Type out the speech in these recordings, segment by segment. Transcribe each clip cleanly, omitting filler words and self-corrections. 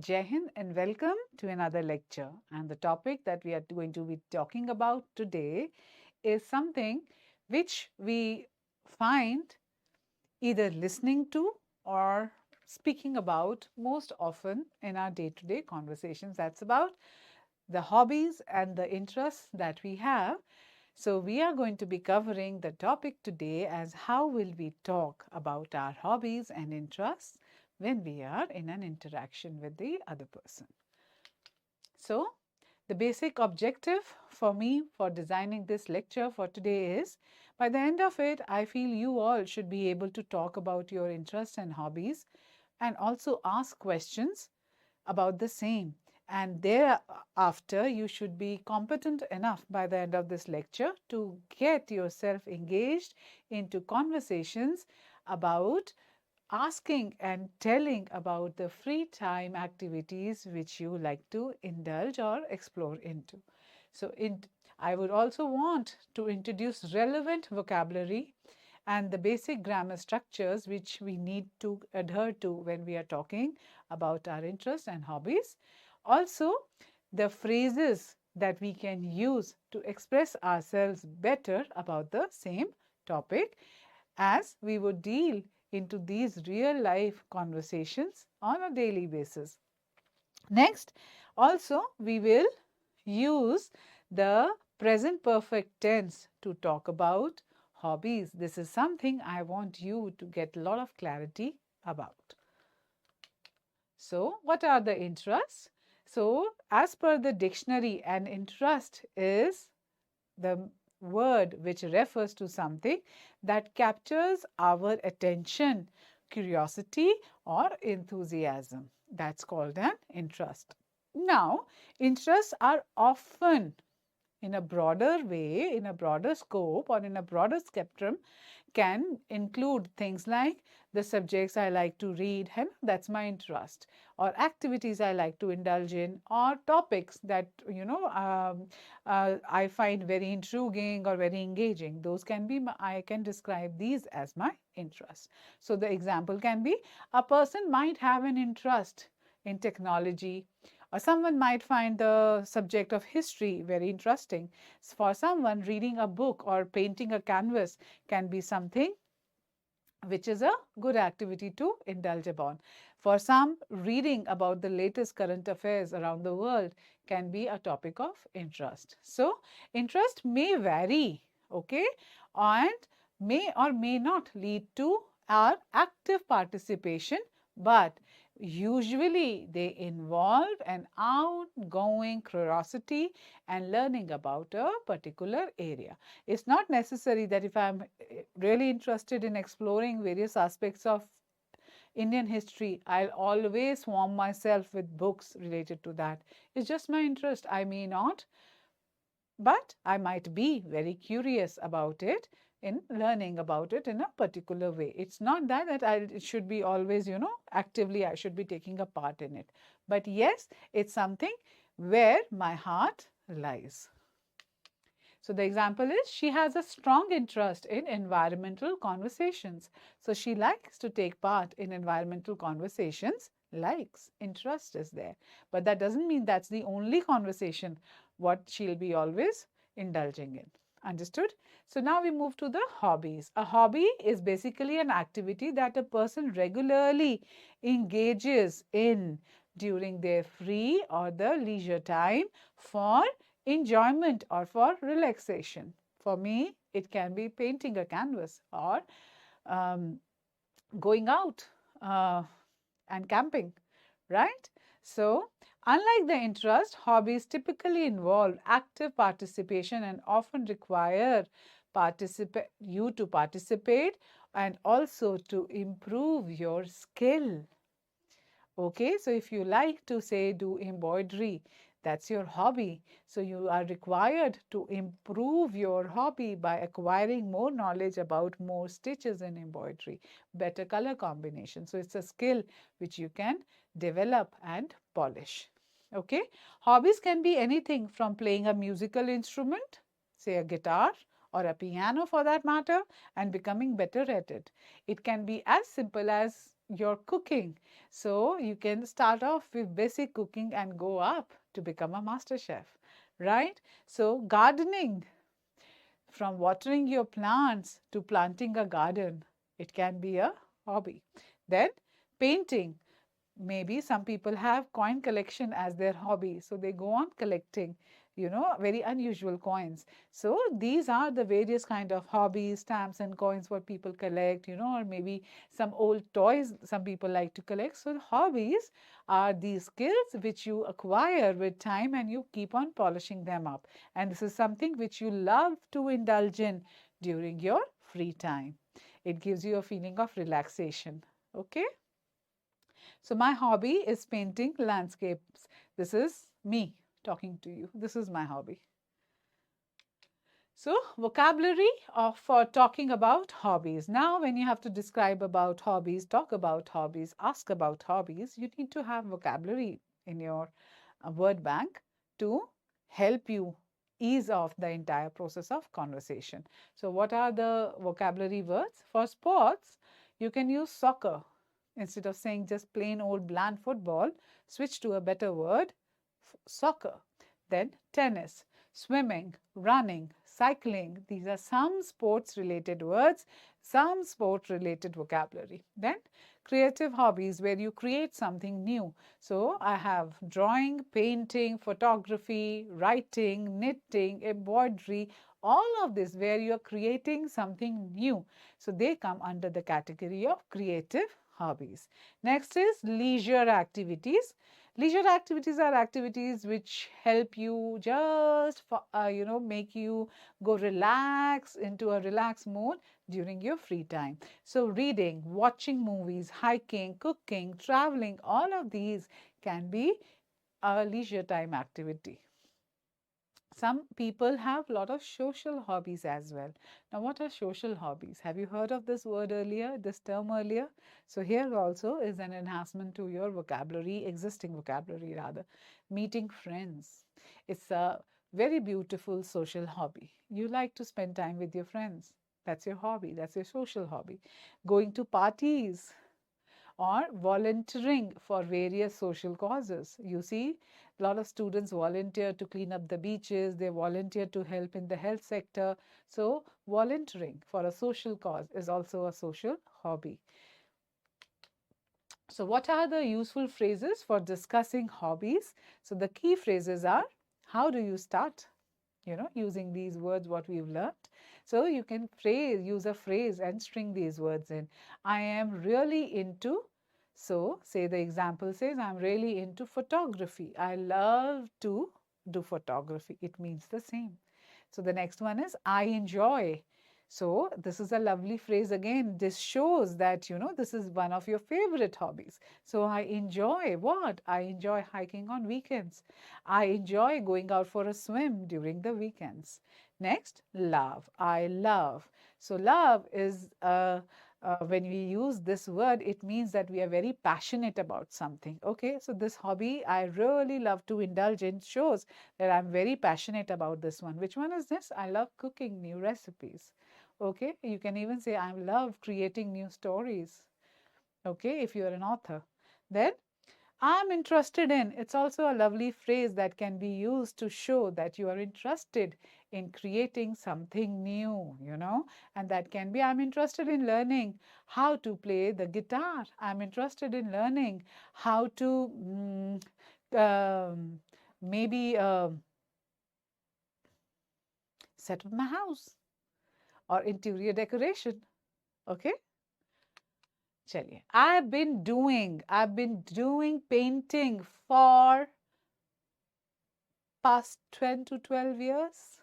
Jai Hind and welcome to another lecture. And the topic that we are going to be talking about today is something which we find either listening to or speaking about most often in our day to day conversations. That's about the hobbies and the interests that we have. So, we are going to be covering the topic today as how will we talk about our hobbies and interests when we are in an interaction with the other person. So, the basic objective for me for designing this lecture for today is by the end of it, I feel you all should be able to talk about your interests and hobbies and also ask questions about the same. And thereafter, you should be competent enough by the end of this lecture to get yourself engaged into conversations about asking and telling about the free time activities which you like to indulge or explore into. So, I would also want to introduce relevant vocabulary and the basic grammar structures which we need to adhere to when we are talking about our interests and hobbies. Also, the phrases that we can use to express ourselves better about the same topic as we would deal into these real life conversations on a daily basis. Next, also we will use the present perfect tense to talk about hobbies. This is something I want you to get a lot of clarity about. So, what are the interests? So, as per the dictionary, an interest is the word which refers to something that captures our attention, curiosity, or enthusiasm. That's called an interest. Now, interests are often in a broader way, in a broader scope, or in a broader spectrum, can include things like the subjects I like to read, and that's my interest, or activities I like to indulge in, or topics that I find very intriguing or very engaging. Those can be I can describe these as my interest. So the example can be a person might have an interest in technology, or someone might find the subject of history very interesting. For someone, reading a book or painting a canvas can be something which is a good activity to indulge upon. For some, reading about the latest current affairs around the world can be a topic of interest. So, interest may vary, okay, and may or may not lead to our active participation, but usually they involve an outgoing curiosity and learning about a particular area. It's not necessary that if I'm really interested in exploring various aspects of Indian history, I'll always warm myself with books related to that. It's just my interest. I may not, but I might be very curious about it in learning about it in a particular way. It's not that it should be always, actively I should be taking a part in it. But yes, it's something where my heart lies. So the example is she has a strong interest in environmental conversations. So she likes to take part in environmental conversations. Likes, interest is there. But that doesn't mean that's the only conversation what she'll be always indulging in. Understood? So now we move to the hobbies. A hobby is basically an activity that a person regularly engages in during their free or the leisure time for enjoyment or for relaxation. For me, it can be painting a canvas or um, going out and camping, right? So, unlike the interest, hobbies typically involve active participation and often require you to participate and also to improve your skill. Okay, so if you like to say do embroidery, that's your hobby. So you are required to improve your hobby by acquiring more knowledge about more stitches in embroidery, better color combination. So it's a skill which you can develop and polish. Okay, hobbies can be anything from playing a musical instrument, say a guitar, or a piano for that matter, and becoming better at it. It can be as simple as your cooking. So you can start off with basic cooking and go up to become a master chef, right? So gardening, from watering your plants to planting a garden, it can be a hobby. Then painting. Maybe some people have coin collection as their hobby, so they go on collecting, very unusual coins. So these are the various kind of hobbies, stamps and coins what people collect, or maybe some old toys some people like to collect. So hobbies are these skills which you acquire with time and you keep on polishing them up. And this is something which you love to indulge in during your free time. It gives you a feeling of relaxation. Okay. So my hobby is painting landscapes. This is me talking to you. This is my hobby. So vocabulary for talking about hobbies. Now when you have to describe about hobbies, talk about hobbies, ask about hobbies, you need to have vocabulary in your word bank to help you ease off the entire process of conversation. So what are the vocabulary words? For sports, you can use soccer. Instead of saying just plain old bland football, switch to a better word, soccer. Then tennis, swimming, running, cycling. These are some sports related words, some sport related vocabulary. Then creative hobbies, where you create something new. So I have drawing, painting, photography, writing, knitting, embroidery, all of this where you are creating something new. So they come under the category of creative hobbies. Next is leisure activities. Leisure activities are activities which help you just, make you go relax into a relaxed mode during your free time. So reading, watching movies, hiking, cooking, traveling, all of these can be a leisure time activity. Some people have a lot of social hobbies as well. Now, what are social hobbies? Have you heard of this word earlier, this term earlier? So, here also is an enhancement to your vocabulary, existing vocabulary rather. Meeting friends. It's a very beautiful social hobby. You like to spend time with your friends. That's your hobby, that's your social hobby. Going to parties, or volunteering for various social causes. You see, a lot of students volunteer to clean up the beaches, they volunteer to help in the health sector. So, volunteering for a social cause is also a social hobby. So, what are the useful phrases for discussing hobbies? So, the key phrases are, how do you start? Using these words, what we've learned. So you can use a phrase and string these words in. I am really into, so say the example says, I'm really into photography. I love to do photography. It means the same. So the next one is, I enjoy. So this is a lovely phrase again. This shows that, this is one of your favorite hobbies. So I enjoy what? I enjoy hiking on weekends. I enjoy going out for a swim during the weekends. Next, love. I love. So love is when we use this word, it means that we are very passionate about something. Okay, so this hobby I really love to indulge in shows that I'm very passionate about this one. Which one is this? I love cooking new recipes. Okay, you can even say I love creating new stories. Okay, if you're an author. Then I'm interested in. It's also a lovely phrase that can be used to show that you are interested in creating something new, and that can be, I'm interested in learning how to play the guitar. I'm interested in learning how to maybe set up my house or interior decoration. Okay. चलिए, I've been doing painting for past 10 to 12 years.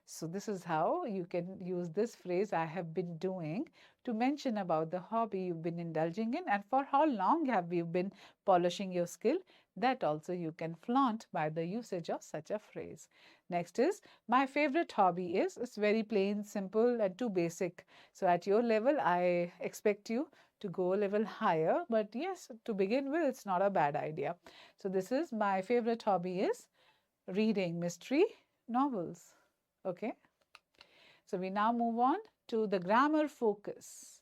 So this is how you can use this phrase, I have been doing, to mention about the hobby you've been indulging in and for how long have you been polishing your skill. That also you can flaunt by the usage of such a phrase. Next is, my favorite hobby is, it's very plain, simple and too basic. So at your level, I expect you to go a level higher. But yes, to begin with, it's not a bad idea. So this is, my favorite hobby is reading mystery novels. Okay. So we now move on to the grammar focus.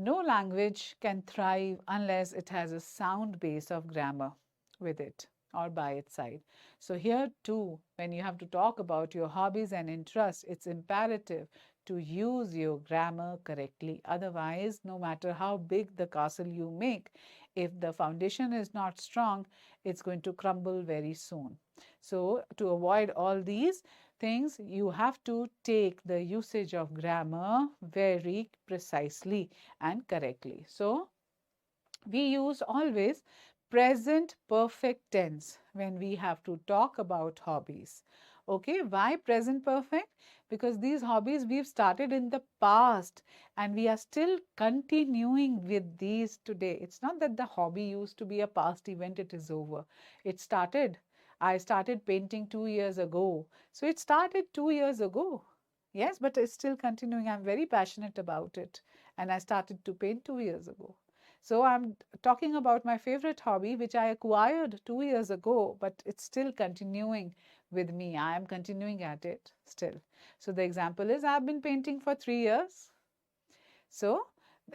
No language can thrive unless it has a sound base of grammar with it or by its side. So, here too, when you have to talk about your hobbies and interests, it's imperative to use your grammar correctly. Otherwise, no matter how big the castle you make, if the foundation is not strong, it's going to crumble very soon. So, to avoid all these things, you have to take the usage of grammar very precisely and correctly. So, we use always present perfect tense when we have to talk about hobbies. Okay, why present perfect? Because these hobbies we've started in the past and we are still continuing with these today. It's not that the hobby used to be a past event, it is over. It started. I started painting 2 years ago. So it started 2 years ago. Yes, but it's still continuing. I'm very passionate about it. And I started to paint 2 years ago. So I'm talking about my favorite hobby, which I acquired 2 years ago, but it's still continuing with me. I am continuing at it still. So the example is I've been painting for 3 years. So,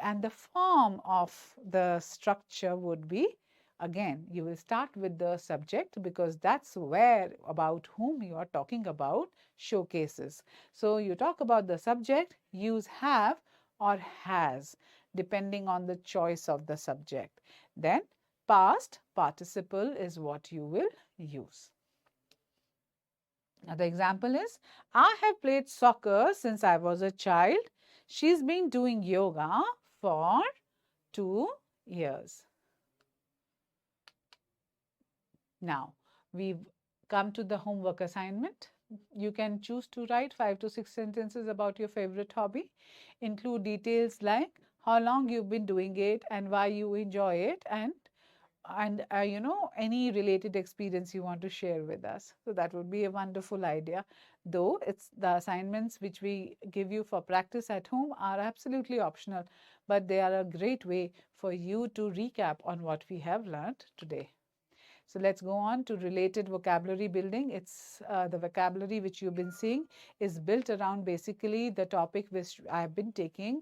and the form of the structure would be, again, you will start with the subject because that's where about whom you are talking about showcases. So you talk about the subject, use have or has depending on the choice of the subject. Then past participle is what you will use. Now the example is, I have played soccer since I was a child. She's been doing yoga for 2 years. Now, we've come to the homework assignment. You can choose to write 5 to 6 sentences about your favorite hobby. Include details like how long you've been doing it and why you enjoy it, and any related experience you want to share with us. So that would be a wonderful idea. Though it's the assignments which we give you for practice at home are absolutely optional, but they are a great way for you to recap on what we have learned today. So let's go on to related vocabulary building. It's the vocabulary which you've been seeing is built around basically the topic which I've been taking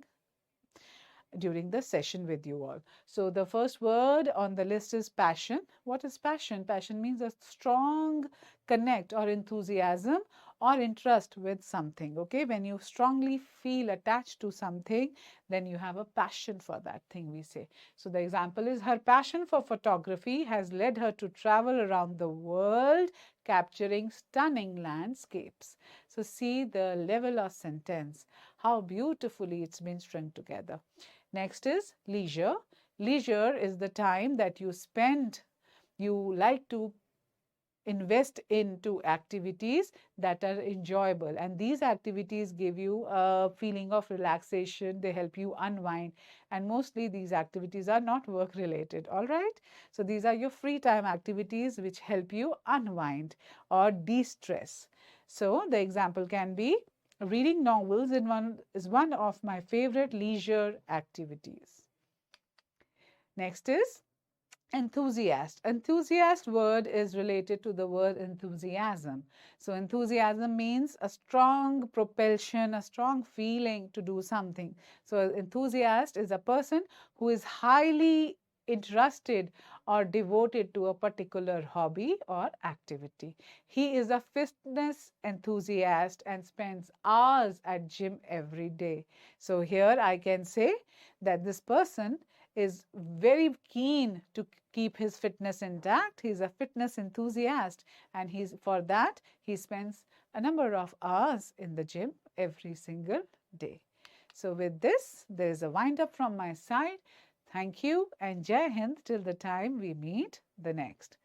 during the session with you all. So the first word on the list is passion. What is passion? Passion means a strong connect or enthusiasm or interest with something. Okay, when you strongly feel attached to something, then you have a passion for that thing, we say. So the example is, her passion for photography has led her to travel around the world capturing stunning landscapes. So see the level of sentence, how beautifully it's been strung together. Next is leisure. Leisure is the time that you spend, you like to invest into activities that are enjoyable, and these activities give you a feeling of relaxation, they help you unwind, and mostly these activities are not work related. All right, so these are your free time activities which help you unwind or de-stress. So the example can be, reading novels is one of my favorite leisure activities. Next is enthusiast. Enthusiast word is related to the word enthusiasm. So enthusiasm means a strong propulsion, a strong feeling to do something. So enthusiast is a person who is highly interested or devoted to a particular hobby or activity. He is a fitness enthusiast and spends hours at gym every day. So here I can say that this person is very keen to keep his fitness intact. He's a fitness enthusiast, and for that he spends a number of hours in the gym every single day. So with this, there is a wind up from my side. Thank you and Jai Hind till the time we meet the next.